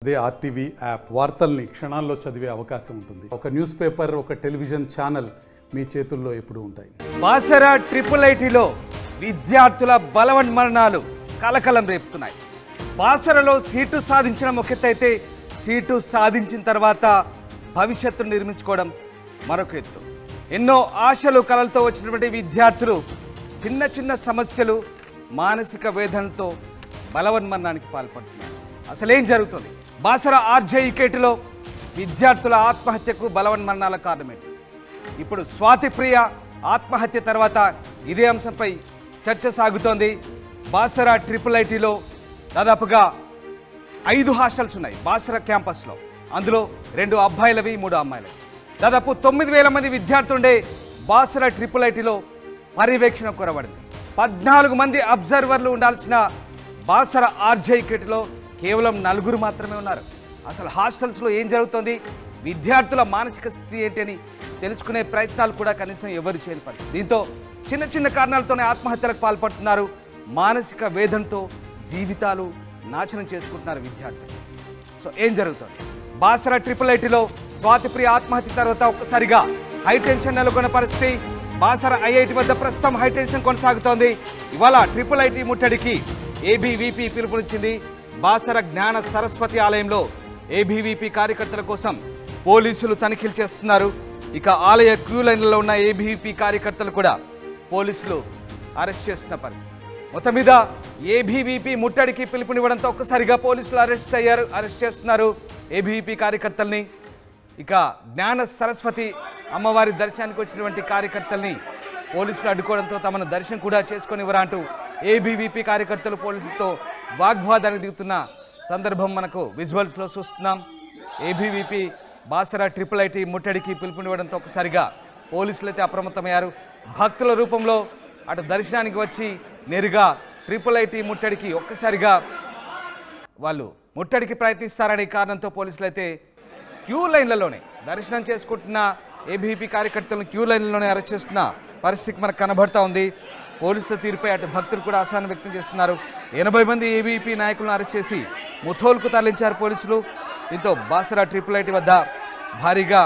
అదే RTV app వార్తల్ని క్షణాల్లో చదివే అవకాశం ఉంటుంది. ఒక న్యూస్ పేపర్, ఒక టెలివిజన్ ఛానల్ మీ చేతుల్లో ఎప్పుడూ ఉంటాయి. బాసరా IIITలో విద్యార్థుల బలవన్మరణాలు కలకలం రేపుతున్నాయి. బాసరలో సీటు సాధించడం ఒక ఎత్తు అయితే, సీటు సాధించిన తర్వాత భవిష్యత్తును నిర్మించుకోవడం మరొక ఎత్తు. ఎన్నో ఆశలు కలలతో వచ్చినటువంటి విద్యార్థులు చిన్న చిన్న సమస్యలు, మానసిక వేదనతో బలవన్మరణానికి పాల్పడుతున్నారు. అసలేం జరుగుతుంది? బాసరా RJUKTలో విద్యార్థుల ఆత్మహత్యకు బలవన్మరణాల కారణమేంటి? ఇప్పుడు స్వాతిప్రియ ఆత్మహత్య తర్వాత ఇదే అంశంపై చర్చ సాగుతోంది. బాసరా IIITలో దాదాపుగా 5 హాస్టల్స్ ఉన్నాయి బాసరా క్యాంపస్లో. అందులో 2 అబ్బాయిలవి, 3 అమ్మాయిలవి. దాదాపు 9,000 మంది విద్యార్థులుండే బాసరా IIITలో పర్యవేక్షణ కొరబడింది. 14 మంది అబ్జర్వర్లు ఉండాల్సిన బాసరా RJUKTలో కేవలం 4 మాత్రమే ఉన్నారు. అసలు హాస్టల్స్లో ఏం జరుగుతుంది, విద్యార్థుల మానసిక స్థితి ఏంటి అని తెలుసుకునే ప్రయత్నాలు కూడా కనీసం ఎవరు చేయని పరిస్థితి. దీంతో చిన్న చిన్న కారణాలతోనే ఆత్మహత్యలకు పాల్పడుతున్నారు. మానసిక వేదనతో జీవితాలు నాశనం చేసుకుంటున్నారు విద్యార్థులు. సో ఏం జరుగుతుంది? బాసరా IIITలో స్వాతిప్రియ ఆత్మహత్య తర్వాత ఒక్కసారిగా హైటెన్షన్ నెలకొన్న పరిస్థితి. బాసరా IIT వద్ద ప్రస్తుతం హైటెన్షన్ కొనసాగుతోంది. ఇవాళ IIIT ముట్టడికి ABVP పిలుపునిచ్చింది. బాసరా జ్ఞాన సరస్వతి ఆలయంలో ABVP కార్యకర్తల కోసం పోలీసులు తనిఖీలు చేస్తున్నారు. ఇక ఆలయ క్యూ లైన్లలో ఉన్న ABVP కార్యకర్తలు కూడా పోలీసులు అరెస్ట్ చేస్తున్న పరిస్థితి. మొత్తం మీద ABVP ముట్టడికి పిలుపునివ్వడంతో ఒక్కసారిగా పోలీసులు అరెస్ట్ చేస్తున్నారు ABVP కార్యకర్తల్ని. ఇక జ్ఞాన సరస్వతి అమ్మవారి దర్శనానికి వచ్చినటువంటి కార్యకర్తల్ని పోలీసులు అడ్డుకోవడంతో తమను దర్శనం కూడా చేసుకొనివ్వరా అంటూ ABVP కార్యకర్తలు పోలీసులతో వాగ్వాదానికి దిగుతున్న సందర్భం మనకు విజువల్స్లో చూస్తున్నాం. ABVP బాసరా IIIT ముట్టడికి పిలుపునివ్వడంతో ఒకసారిగా పోలీసులు అయితే అప్రమత్తమయ్యారు. భక్తుల రూపంలో అటు దర్శనానికి వచ్చి నేరుగా IIIT ముట్టడికి ఒక్కసారిగా వాళ్ళు ముట్టడికి ప్రయత్నిస్తారనే కారణంతో పోలీసులు అయితే క్యూ లైన్లలోనే దర్శనం చేసుకుంటున్న ABVP కార్యకర్తలను క్యూ లైన్లలోనే అరెస్ట్ చేస్తున్న పరిస్థితి మనకు కనబడతా ఉంది. పోలీసుల తీరుపై అటు భక్తులు కూడా అసహనం వ్యక్తం చేస్తున్నారు. 80 మంది ABVP నాయకులను అరెస్ట్ చేసి ముథోల్కు తరలించారు పోలీసులు. దీంతో బాసరా IIIT వద్ద భారీగా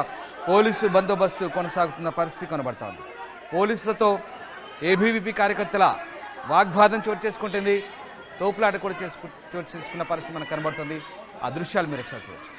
పోలీసు బందోబస్తు కొనసాగుతున్న పరిస్థితి కనబడతా ఉంది. పోలీసులతో ABVP కార్యకర్తల వాగ్వాదం చోటు చేసుకుంటుంది. తోపులాట కూడా చోటు చేసుకున్న పరిస్థితి మనకు కనబడుతుంది. ఆ దృశ్యాలు మీరు ఒకసారి చూడవచ్చు.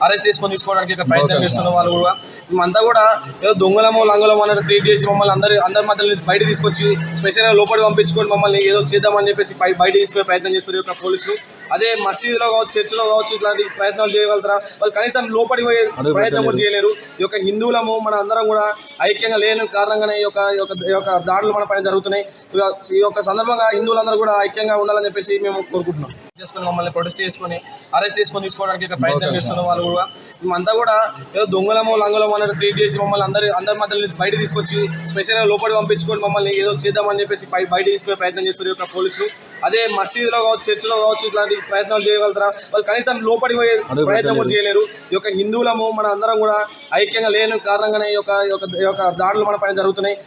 అరెస్ట్ చేసుకొని తీసుకోవడానికి ప్రయత్నం చేస్తున్న వాళ్ళు కూడా మేమంతా కూడా ఏదో దొంగలమో లంగలమో అన్నట్టు ట్రీట్ చేసి మమ్మల్ని అందరి మధ్య నుంచి బయట తీసుకొచ్చి స్పెషల్గా లోపలికి పంపించుకొని మమ్మల్ని ఏదో చేద్దామని చెప్పేసి బయట తీసుకునే ప్రయత్నం చేస్తున్నారు పోలీసులు. అదే మసీదులో కావచ్చు, చర్చిలో కావచ్చు, ఇట్లాంటి ప్రయత్నాలు చేయగలుగుతారా? వాళ్ళు కనీసం లోపలికి పోయే ప్రయత్నం కూడా చేయలేరు. ఈ యొక్క హిందువులము మన అందరం కూడా ఐక్యంగా లేని కారణంగానే ఈ యొక్క దాడులు మన పైన జరుగుతున్నాయి. ఈ యొక్క సందర్భంగా హిందువులందరూ కూడా ఐక్యంగా ఉండాలని చెప్పేసి మేము కోరుకుంటున్నాం. చేసుకొని మమ్మల్ని ప్రొటెస్ట్ చేసుకొని అరెస్ట్ చేసుకొని తీసుకోవడానికి ప్రయత్నం చేస్తున్న వాళ్ళు కూడా మేమంతా కూడా ఏదో దొంగలమో లంగలమో అన్నట్టు ట్రీట్ చేసి మమ్మల్ని అందరి మధ్య నుంచి బయట తీసుకొచ్చి స్పెషల్గా లోపలికి పంపించుకొని మమ్మల్ని ఏదో చేద్దామని చెప్పేసి బయట తీసుకునే ప్రయత్నం చేస్తున్నారు పోలీసులు. అదే మసీదులో కావచ్చు, చర్చిలో కావచ్చు, ఇట్లాంటి ప్రయత్నాలు చేయగలుగుతారా? వాళ్ళు కనీసం లోపలికి పోయే ప్రయత్నం కూడా చేయలేరు. ఈ యొక్క హిందువులము మన అందరం కూడా ఐక్యంగా లేని కారణంగానే ఈ యొక్క దాడులు మన పైన జరుగుతున్నాయి.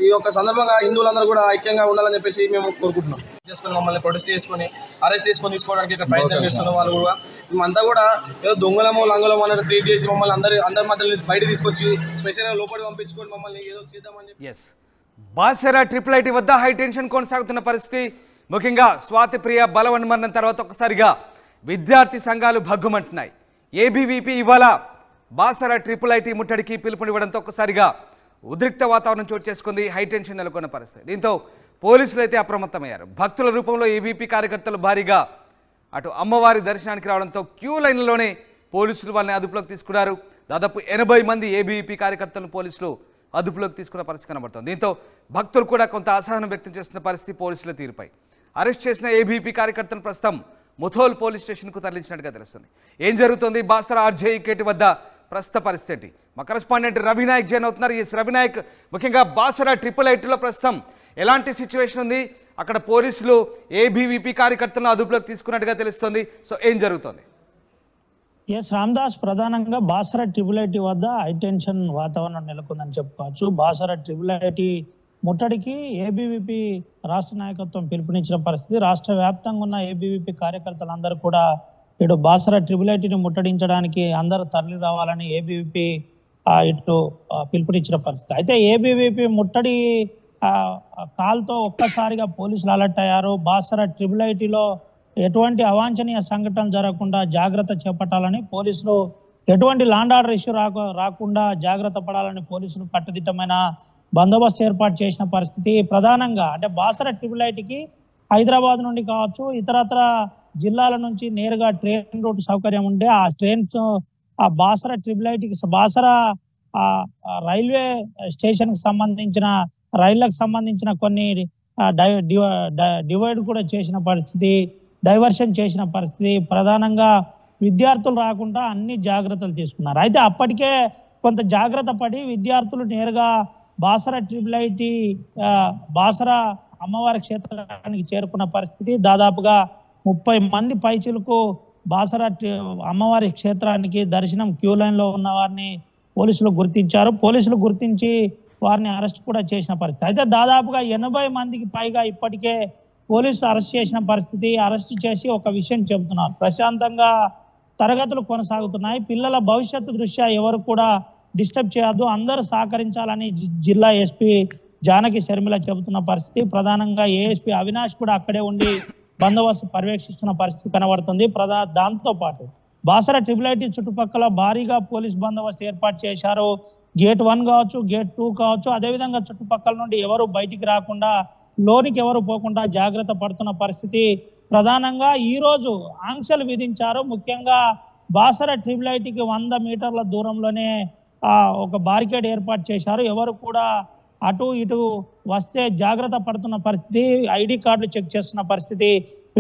ఈ యొక్క సందర్భంగా హిందువులందరూ కూడా ఐక్యంగా ఉండాలని చెప్పేసి మేము కోరుకుంటున్నాం. చేసుకొని మమ్మల్ని ప్రొటెస్ట్ చేసుకొని అరెస్ట్ చేసుకొని తీసుకోవడానికి ప్రయత్నం చేస్తున్న వాళ్ళు కూడా మేమంతా కూడా ఏదో దొంగలమో లంగలమో అన్నట్టు ట్రీట్ చేసి మమ్మల్ని అందరి మధ్య నుంచి బయట తీసుకొచ్చి స్పెషల్గా లోపలికి పంపించుకొని మమ్మల్ని ఏదో చేద్దామని బాసరా IIIT వద్ద హైటెన్షన్ కొనసాగుతున్న పరిస్థితి. ముఖ్యంగా స్వాతిప్రియ బలవన్మరణం తర్వాత ఒక్కసారిగా విద్యార్థి సంఘాలు భగ్గుమంటున్నాయి. ABVP ఇవాళ బాసరా IIIT ముట్టడికి పిలుపునివ్వడంతో ఒక్కసారిగా ఉద్రిక్త వాతావరణం చోటు చేసుకుంది. హైటెన్షన్ నెలకొన్న పరిస్థితి. దీంతో పోలీసులు అయితే అప్రమత్తమయ్యారు. భక్తుల రూపంలో ABVP కార్యకర్తలు భారీగా అటు అమ్మవారి దర్శనానికి రావడంతో క్యూ లైన్లలోనే పోలీసులు వాళ్ళని అదుపులోకి తీసుకున్నారు. దాదాపు 80 మంది ABVP కార్యకర్తలను పోలీసులు అదుపులోకి తీసుకున్న పరిస్థితి కనబడుతోంది. దీంతో భక్తులు కూడా కొంత అసహనం వ్యక్తం చేస్తున్న పరిస్థితి పోలీసుల తీరుపై. అరెస్ట్ చేసిన ABVP కార్యకర్తలను ప్రస్తుతం ముథోల్ పోలీస్ స్టేషన్కు తరలించినట్టుగా తెలుస్తుంది. ఏం జరుగుతోంది? బాసరా RJUKT వద్ద ప్రస్తుత పరిస్థితి? మా కరెస్పాండెంట్ రవినాయక్ జాయిన్ అవుతున్నారు. ఈ రవినాయక్, ముఖ్యంగా బాసరా IIIలో ప్రస్తుతం ఎలాంటి సిచ్యువేషన్ ఉంది? అక్కడ పోలీసులు ఏబీవీపీ కార్యకర్తలను అదుపులోకి తీసుకున్నట్టుగా తెలుస్తుంది. సో ఏం జరుగుతుంది? ఎస్ రామ్దాస్, ప్రధానంగా బాసరా IIIT వద్ద హైటెన్షన్ వాతావరణం నెలకొందని చెప్పుకోవచ్చు. బాసరా IIIT ముట్టడికి ఏబీవీపీ రాష్ట్ర నాయకత్వం పిలుపునిచ్చిన పరిస్థితి. రాష్ట్ర వ్యాప్తంగా ఉన్న ఏబీవీపీ కార్యకర్తలందరూ కూడా ఇటు బాసరా IIITని ముట్టడించడానికి అందరూ తరలి రావాలని ఏబీవీపీ ఇటు పిలుపునిచ్చిన పరిస్థితి. అయితే ఏబీవీపీ ముట్టడి కాల్తో ఒక్కసారిగా పోలీసులు అలర్ట్ అయ్యారు. బాసరా IIITలో ఎటువంటి అవాంఛనీయ సంఘటన జరగకుండా జాగ్రత్త చేపట్టాలని పోలీసులు, ఎటువంటి లాండ్ ఆర్డర్ ఇష్యూ రాకుండా జాగ్రత్త పడాలని పోలీసులు కట్టుదిట్టమైన బందోబస్తు ఏర్పాటు చేసిన పరిస్థితి. ప్రధానంగా అంటే బాసరా IIITకి హైదరాబాద్ నుండి కావచ్చు, ఇతరత్ర జిల్లాల నుంచి నేరుగా ట్రైన్ రూట్ సౌకర్యం ఉండే ఆ ట్రైన్స్ బాసరా IIITకి బాసరా రైల్వే స్టేషన్కి సంబంధించిన రైళ్లకు సంబంధించిన కొన్ని డివైడ్ కూడా చేసిన పరిస్థితి, డైవర్షన్ చేసిన పరిస్థితి. ప్రధానంగా విద్యార్థులు రాకుండా అన్ని జాగ్రత్తలు తీసుకున్నారు. అయితే అప్పటికే కొంత జాగ్రత్త పడి విద్యార్థులు నేరుగా బాసరా IIIT బాసరా అమ్మవారి క్షేత్రానికి చేరుకున్న పరిస్థితి. దాదాపుగా 30 మంది పైచిలకు బాసరా అమ్మవారి క్షేత్రానికి దర్శనం క్యూ లైన్లో ఉన్న వారిని పోలీసులు గుర్తించారు. పోలీసులు గుర్తించి వారిని అరెస్ట్ కూడా చేసిన పరిస్థితి. అయితే దాదాపుగా 80 మందికి పైగా ఇప్పటికే పోలీసులు అరెస్ట్ చేసిన పరిస్థితి. అరెస్ట్ చేసి ఒక విషయం చెబుతున్నారు, ప్రశాంతంగా తరగతులు కొనసాగుతున్నాయి, పిల్లల భవిష్యత్తు దృష్ట్యా ఎవరు కూడా డిస్టర్బ్ చేయొద్దు, అందరూ సహకరించాలని జిల్లా ఎస్పీ జానకి శర్మిల చెబుతున్న పరిస్థితి. ప్రధానంగా ఏఎస్పీ అవినాష్ కూడా అక్కడే ఉండి బందోబస్తు పర్యవేక్షిస్తున్న పరిస్థితి కనబడుతుంది. దాంతో పాటు బాసరా IIIT చుట్టుపక్కల భారీగా పోలీస్ బందోబస్తు ఏర్పాటు చేశారు. గేట్ 1 కావచ్చు, గేట్ 2 కావచ్చు, అదేవిధంగా చుట్టుపక్కల నుండి ఎవరు బయటికి రాకుండా, లోనికి ఎవరు పోకుండా జాగ్రత్త పడుతున్న పరిస్థితి. ప్రధానంగా ఈ రోజు ఆంక్షలు విధించారు. ముఖ్యంగా బాసరా IIITకి 100 మీటర్ల దూరంలోనే ఒక బారికేడ్ ఏర్పాటు చేశారు. ఎవరు కూడా అటు ఇటు వస్తే జాగ్రత్త పడుతున్న పరిస్థితి. ఐడి కార్డులు చెక్ చేస్తున్న పరిస్థితి.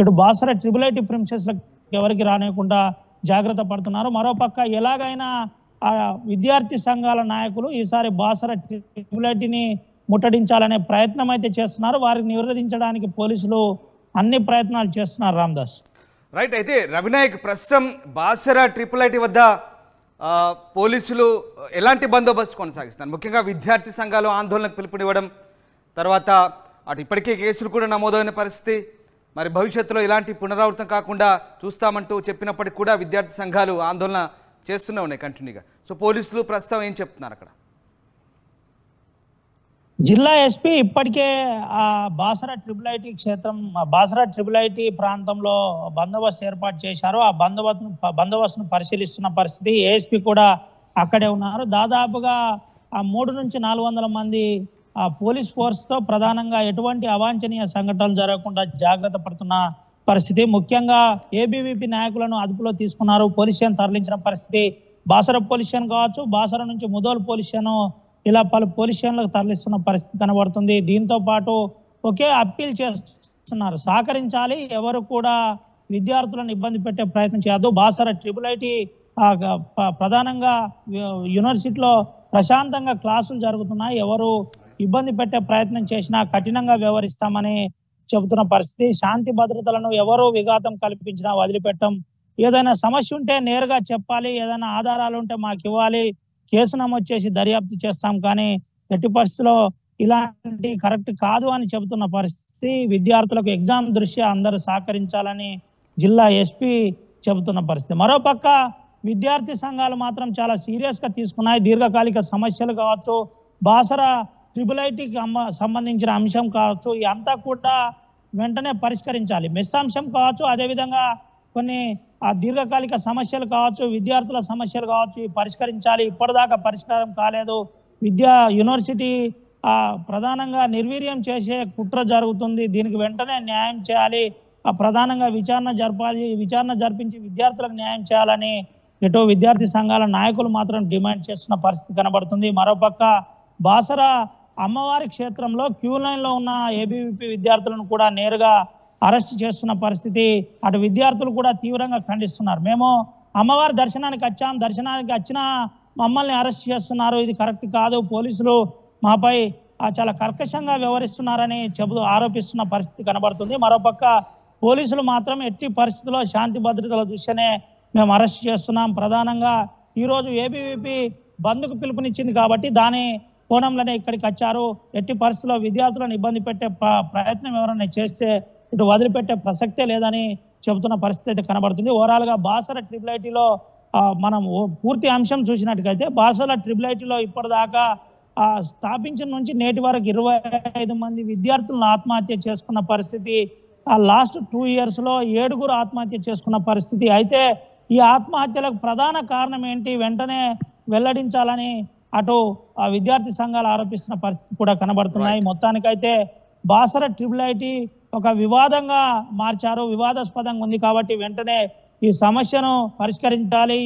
ఇటు బాసరా IIIT ప్రిన్సెస్లకు ఎవరికి రానియకుండా జాగ్రత్త పడుతున్నారు. మరోపక్క ఎలాగైనా విద్యార్థి సంఘాల నాయకులు ఈసారి బాసరా IIITని ముట్టడించాలనే ప్రయత్నం అయితే చేస్తున్నారు. వారిని నిరోధించడానికి పోలీసులు అన్ని ప్రయత్నాలు చేస్తున్నారు. రామ్దాస్, రైట్. అయితే రవినాయక్, ప్రస్తుతం బాసరా IIIT వద్ద పోలీసులు ఎలాంటి బందోబస్తు కొనసాగిస్తున్నారు? ముఖ్యంగా విద్యార్థి సంఘాలు ఆందోళనకు పిలుపునివ్వడం, తర్వాత అటు ఇప్పటికే కేసులు కూడా నమోదైన పరిస్థితి, మరి భవిష్యత్తులో ఇలాంటి పునరావృతం కాకుండా చూస్తామంటూ చెప్పినప్పటికీ కూడా విద్యార్థి సంఘాలు ఆందోళన చేస్తూనే ఉన్నాయి కంటిన్యూగా. సో పోలీసులు ప్రస్తుతం ఏం చెప్తున్నారు అక్కడ? జిల్లా ఎస్పీ ఇప్పటికే బాసరా IIIT క్షేత్రం, బాసరా IIIT ప్రాంతంలో బందోబస్తు ఏర్పాటు చేశారు. ఆ బందోబస్తును పరిశీలిస్తున్న పరిస్థితి. ఏఎస్పీ కూడా అక్కడే ఉన్నారు. దాదాపుగా 300 నుంచి 400 మంది పోలీస్ ఫోర్స్తో ప్రధానంగా ఎటువంటి అవాంఛనీయ సంఘటనలు జరగకుండా జాగ్రత్త పడుతున్న పరిస్థితి. ముఖ్యంగా ఏబీవీపీ నాయకులను అదుపులో తీసుకున్నారు, పోలీస్ స్టేషన్ తరలించిన పరిస్థితి. బాసరా పోలీస్ స్టేషన్ కావచ్చు, బాసరా నుంచి ముదోల్ పోలీస్ స్టేషన్, ఇలా పలు పోలీస్ స్టేషన్లకు తరలిస్తున్న పరిస్థితి కనబడుతుంది. దీంతో పాటు ఒకే అప్పీల్ చేస్తున్నారు, సహకరించాలి, ఎవరు కూడా విద్యార్థులను ఇబ్బంది పెట్టే ప్రయత్నం చేయొద్దు. బాసరా IIIT ప్రధానంగా యూనివర్సిటీలో ప్రశాంతంగా క్లాసులు జరుగుతున్నాయి, ఎవరు ఇబ్బంది పెట్టే ప్రయత్నం చేసినా కఠినంగా వ్యవహరిస్తామని చెబుతున్న పరిస్థితి. శాంతి భద్రతలను ఎవరు విఘాతం కల్పించినా వదిలిపెట్టం, ఏదైనా సమస్య ఉంటే నేరుగా చెప్పాలి, ఏదైనా ఆధారాలు ఉంటే మాకు ఇవ్వాలి, కేసు నమోదు చేసి దర్యాప్తు చేస్తాం, కానీ ఎట్టి పరిస్థితుల్లో ఇలాంటి కరెక్ట్ కాదు అని చెబుతున్న పరిస్థితి. విద్యార్థులకు ఎగ్జామ్ దృష్ట్యా అందరూ సహకరించాలని జిల్లా ఎస్పీ చెబుతున్న పరిస్థితి. మరోపక్క విద్యార్థి సంఘాలు మాత్రం చాలా సీరియస్గా తీసుకున్నాయి. దీర్ఘకాలిక సమస్యలు కావచ్చు, బాసరా IIITకి సంబంధించిన అంశం కావచ్చు, ఈ అంతా కూడా వెంటనే పరిష్కరించాలి. మెస్ అంశం కావచ్చు, అదేవిధంగా కొన్ని దీర్ఘకాలిక సమస్యలు కావచ్చు, విద్యార్థుల సమస్యలు కావచ్చు, పరిష్కరించాలి. ఇప్పటిదాకా పరిష్కారం కాలేదు. యూనివర్సిటీ ప్రధానంగా నిర్వీర్యం చేసే కుట్ర జరుగుతుంది, దీనికి వెంటనే న్యాయం చేయాలి, ప్రధానంగా విచారణ జరిపించి విద్యార్థులకు న్యాయం చేయాలని ఇటు విద్యార్థి సంఘాల నాయకులు మాత్రం డిమాండ్ చేస్తున్న పరిస్థితి కనబడుతుంది. మరోపక్క బాసరా అమ్మవారి క్షేత్రంలో క్యూ లైన్లో ఉన్న ఏబీవీపీ విద్యార్థులను కూడా నేరుగా అరెస్ట్ చేస్తున్న పరిస్థితి. అటు విద్యార్థులు కూడా తీవ్రంగా ఖండిస్తున్నారు. మేము అమ్మవారి దర్శనానికి వచ్చాం, దర్శనానికి వచ్చిన మమ్మల్ని అరెస్ట్ చేస్తున్నారు, ఇది కరెక్ట్ కాదు, పోలీసులు మాపై చాలా కర్కశంగా వ్యవహరిస్తున్నారని ఆరోపిస్తున్న పరిస్థితి కనబడుతుంది. మరోపక్క పోలీసులు మాత్రం ఎట్టి పరిస్థితుల్లో శాంతి భద్రతల దృష్ట్యానే మేము అరెస్ట్ చేస్తున్నాం. ప్రధానంగా ఈరోజు ఏబీవీపీ బంద్కు పిలుపునిచ్చింది కాబట్టి దాని కోణంలోనే ఇక్కడికి వచ్చారు. ఎట్టి పరిస్థితుల్లో విద్యార్థులను ఇబ్బంది పెట్టే ప్రయత్నం ఎవరైనా చేస్తే ఇటు వదిలిపెట్టే ప్రసక్తే లేదని చెబుతున్న పరిస్థితి అయితే కనబడుతుంది. ఓవరాల్గా బాసర ట్రిపుల్ ఐటీలో మనం పూర్తి అంశం చూసినట్టుకైతే బాసర ట్రిపుల్ ఐటీలో ఇప్పటిదాకా స్థాపించిన నుంచి నేటి వరకు 25 మంది విద్యార్థులను ఆత్మహత్య చేసుకున్న పరిస్థితి, లాస్ట్ 2 yearsలో 7 ఆత్మహత్య చేసుకున్న పరిస్థితి. అయితే ఈ ఆత్మహత్యలకు ప్రధాన కారణం ఏంటి, వెంటనే వెల్లడించాలని అటు విద్యార్థి సంఘాలు ఆరోపిస్తున్న పరిస్థితి కూడా కనబడుతున్నాయి. మొత్తానికైతే బాసర ట్రిపుల్ ఐటీ ఒక వివాదంగా మార్చారు, వివాదాస్పదంగా ఉంది కాబట్టి వెంటనే ఈ సమస్యను పరిష్కరించాలి,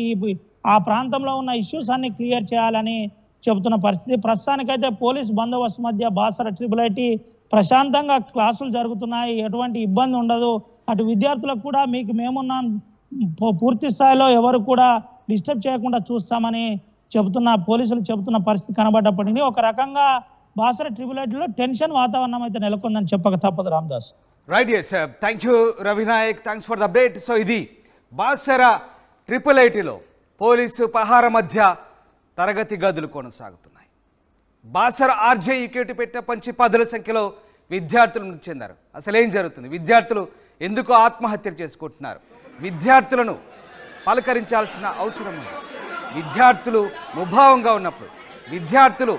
ఆ ప్రాంతంలో ఉన్న ఇష్యూస్ అన్ని క్లియర్ చేయాలని చెబుతున్న పరిస్థితి. ప్రస్తుతానికైతే పోలీస్ బందోబస్తు మధ్య బాసర ట్రిపుల్ ఐటీ ప్రశాంతంగా క్లాసులు జరుగుతున్నాయి, ఎటువంటి ఇబ్బంది ఉండదు. అటు విద్యార్థులకు కూడా మీకు మేమున్నాం, పూర్తి స్థాయిలో ఎవరు కూడా డిస్టర్బ్ చేయకుండా చూస్తామని పోలీసులు చెబుతున్న పరిస్థితి కనబడ్డప్పటికీ ఒక రకంగా బాసర ట్రిపుల్ ఐటీలో టెన్షన్ వాతావరణం అయితే నెలకొందని చెప్పక తప్పదు. Ramdas. Right, yes, thank you Ravi Nayak, thanks for the update. So ఇది బాసర ట్రిపుల్ ఐటీలో పోలీసు పహార మధ్య తరగతి గదులు కొనసాగుతున్నాయి. బాసర ఆర్జే ఈక్యూటీ పెట్టే పంచి 10ల సంఖ్యలో విద్యార్థులు మృతి చెందారు. అసలు ఏం జరుగుతుంది, విద్యార్థులు ఎందుకు ఆత్మహత్యలు చేసుకుంటున్నారు, విద్యార్థులను పలకరించాల్సిన అవసరం ఉంది. విద్యార్థులు ముభావంగా ఉన్నప్పుడు, విద్యార్థులు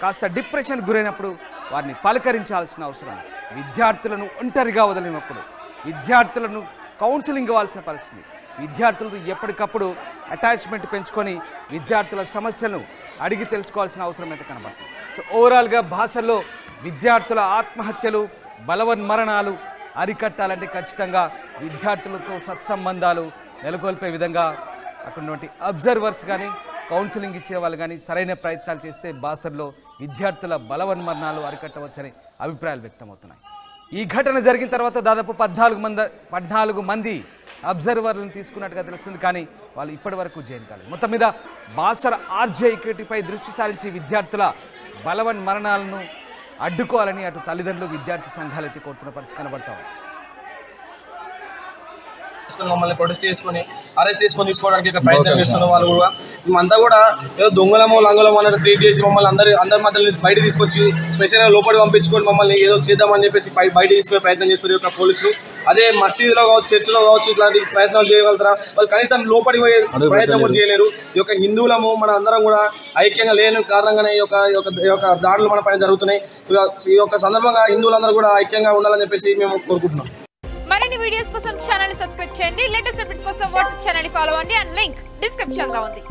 కాస్త డిప్రెషన్ గురైనప్పుడు వారిని పలకరించాల్సిన అవసరం ఉంది. విద్యార్థులను ఒంటరిగా వదిలినప్పుడు, విద్యార్థులను కౌన్సిలింగ్ ఇవ్వాల్సిన పరిస్థితి, విద్యార్థులతో ఎప్పటికప్పుడు అటాచ్మెంట్ పెంచుకొని విద్యార్థుల సమస్యలను అడిగి తెలుసుకోవాల్సిన అవసరం అయితే కనబడుతుంది. సో ఓవరాల్గా బాసరలో విద్యార్థుల ఆత్మహత్యలు, బలవన్మరణాలు అరికట్టాలంటే ఖచ్చితంగా విద్యార్థులతో సత్సంబంధాలు నెలకొల్పే విధంగా అక్కడ ఉన్నటువంటి అబ్జర్వర్స్ కానీ కౌన్సిలింగ్ ఇచ్చే వాళ్ళు కానీ సరైన ప్రయత్నాలు చేస్తే బాసరలో విద్యార్థుల బలవన్మరణాలు అరికట్టవచ్చని అభిప్రాయాలు వ్యక్తమవుతున్నాయి. ఈ ఘటన జరిగిన తర్వాత దాదాపు 14 మంది అబ్జర్వర్లను తీసుకున్నట్టుగా తెలుస్తుంది, కానీ వాళ్ళు ఇప్పటి వరకు జైలు కాలేదు. మొత్తం మీద బాసర ఆర్జే ఈక్విటీపై దృష్టి సారించి విద్యార్థుల బలవన్మరణాలను అడ్డుకోవాలని అటు తల్లిదండ్రులు, విద్యార్థి సంఘాలు అయితే కోరుతున్న పరిస్థితి కనబడతా ఉంది. మమ్మల్ని ప్రొటెస్ట్ చేసుకొని అరెస్ట్ చేసుకొని తీసుకోవడానికి ఇక్కడ ప్రయత్నం చేస్తున్న వాళ్ళు కూడా మేమంతా కూడా ఏదో దొంగలమో లంగలమో అనేది ట్రీట్ చేసి మమ్మల్ని అందరి మధ్య నుంచి బయట తీసుకొచ్చి స్పెషల్గా లోపలికి పంపించుకొని మమ్మల్ని ఏదో చేద్దామని చెప్పేసి బయట తీసుకునే ప్రయత్నం చేస్తారు యొక్క పోలీసులు. అదే మసీదులో కావచ్చు, చర్చిలో కావచ్చు, ఇట్లాంటి ప్రయత్నాలు చేయగలుగుతారా? వాళ్ళు కనీసం లోపలికి పోయే ప్రయత్నం కూడా చేయలేరు. ఈ యొక్క హిందువులము మన అందరం కూడా ఐక్యంగా లేని కారణంగానే ఈ యొక్క దాడులు మన పైన జరుగుతున్నాయి. ఈ యొక్క సందర్భంగా హిందువులందరూ కూడా ఐక్యంగా ఉండాలని చెప్పేసి మేము కోరుకుంటున్నాం. మరిన్ని వీడియోస్ కోసం ఛానల్ ని సబ్స్క్రైబ్ చేయండి. లేటెస్ట్ అప్డేట్స్ కోసం వాట్సాప్ ఛానల్ ని ఫాలో అవ్వండి. అండ్ లింక్ డిస్క్రిప్షన్ లో ఉంది.